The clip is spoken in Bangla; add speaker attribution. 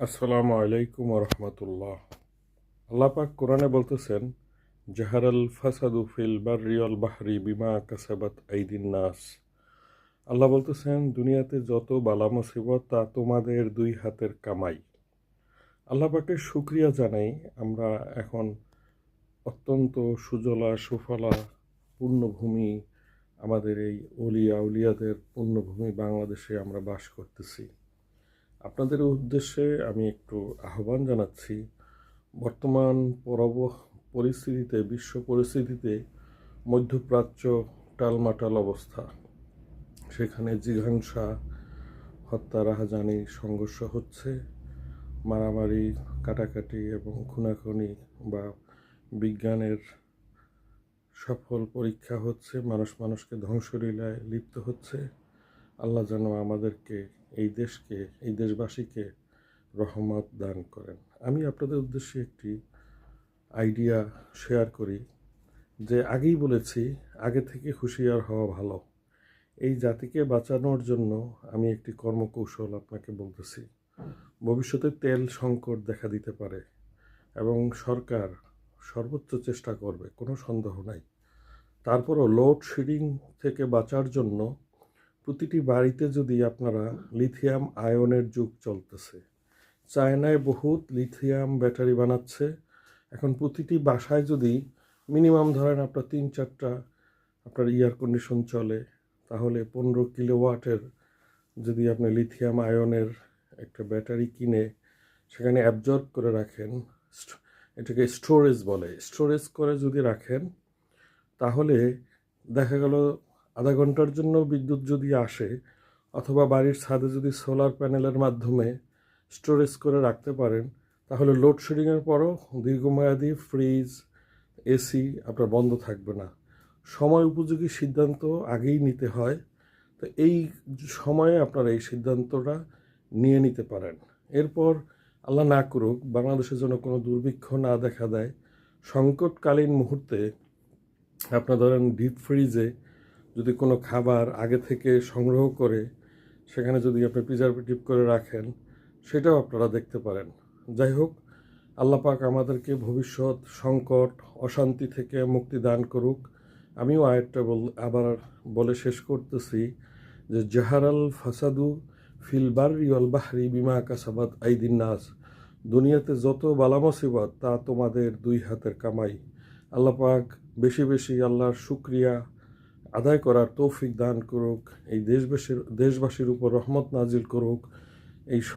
Speaker 1: আসসালামু আলাইকুম রহমতুল্লাহ। আল্লাহ পাক কোরআনে বলতেছেন, জাহারাল ফাসাদু ফিল বাররি ওয়াল বাহরি বিমা কাসাবাত আইদিন নাস। আল্লাহ বলতেছেন, দুনিয়াতে যত বালা মুসিবত তা তোমাদের দুই হাতের কামাই। আল্লাহ পাকের শুকরিয়া জানাই, আমরা এখন অত্যন্ত সুজলা সুফলা পূর্ণভূমি, আমাদের এই অলিয়া উলিয়াদের পূর্ণভূমি বাংলাদেশে আমরা বাস করতেছি। আপনাদের উদ্দেশ্যে আমি একটু আহ্বান জানাচ্ছি। বর্তমান পরিস্থিতিতে, বিশ্ব পরিস্থিতিতে মধ্যপ্রাচ্য টালমাটাল অবস্থা। সেখানে জিঘাংসা, হত্যা, রাহাজানি, সংঘর্ষ হচ্ছে, মারামারি, কাটাকাটি এবং খুনাখুনি বা বিজ্ঞানের সফল পরীক্ষা হচ্ছে, মানুষ মানুষকে ধ্বংসলীলায় লিপ্ত হচ্ছে। আল্লাহ যেন আমাদেরকে, এই দেশকে, এই দেশবাসীকে রহমত দান করেন। আমি আপনাদের উদ্দেশ্যে একটি আইডিয়া শেয়ার করি, যে আগেই বলেছি, আগে থেকে হুঁশিয়ার হওয়া ভালো। এই জাতিকে বাঁচানোর জন্য আমি একটি কর্মকৌশল আপনাকে বলতেছি। ভবিষ্যতে তেল সংকট দেখা দিতে পারে এবং সরকার সর্বোচ্চ চেষ্টা করবে, কোনো সন্দেহ নাই। তারপরও লোডশেডিং থেকে বাঁচার জন্য প্রতিটি বাড়িতে যদি আপনারা, লিথিয়াম আয়নের যুগ চলতেছে, চায়নায় বহুত লিথিয়াম ব্যাটারি বানাচ্ছে। এখন প্রতিটি বাসায় যদি মিনিমাম ধরেন আপনার 3-4টা আপনার এয়ার কন্ডিশন চলে, তাহলে 15 কিলোওয়াটের যদি আপনি লিথিয়াম আয়নের একটা ব্যাটারি কিনে সেখানে অ্যাবজর্ব করে রাখেন, এটাকে স্টোরেজ বলে, স্টোরেজ করে যদি রাখেন, তাহলে দেখা গেল আধা ঘন্টার জন্য বিদ্যুৎ যদি আসে, অথবা বাড়ির ছাদে যদি সোলার প্যানেলের মাধ্যমে স্টোরেজ করে রাখতে পারেন, তাহলে লোডশেডিংয়ের পরও দীর্ঘমেয়াদী ফ্রিজ, এসি আপনার বন্ধ থাকবে না। সময় উপযোগী সিদ্ধান্ত আগেই নিতে হয়, তো এই সময়ে আপনারা এই সিদ্ধান্তটা নিয়ে নিতে পারেন। এরপর আল্লাহ না করুক বাংলাদেশের জন্য কোনো দুর্ভিক্ষ না দেখা দেয়, সংকটকালীন মুহূর্তে আপনার ধরেন ডিপ ফ্রিজে যদি কোনো খাবার আগে থেকে সংগ্রহ করে সেখানে যদি আপনি প্রিজারভেটিভ করে রাখেন, সেটাও আপনারা দেখতে পারেন। যাই হোক, আল্লাহ পাক আমাদেরকে ভবিষ্যৎ সংকট, অশান্তি থেকে মুক্তি দান করুক। আমিও আয়াতটা আবার বলে শেষ করতেছি, যে জাহারাল ফাসাদু ফিল বাররি ওয়াল বাহরি বিমা কাসাবাত আইদিন নাস। দুনিয়াতে যত বালা মুসিবত তা তোমাদের দুই হাতের কামাই। আল্লাহ পাক বেশি বেশি আল্লাহর শুকরিয়া আদায় করার তৌফিক দান করুক, এই দেশবাসীর উপর রহমত নাজিল করুক। এই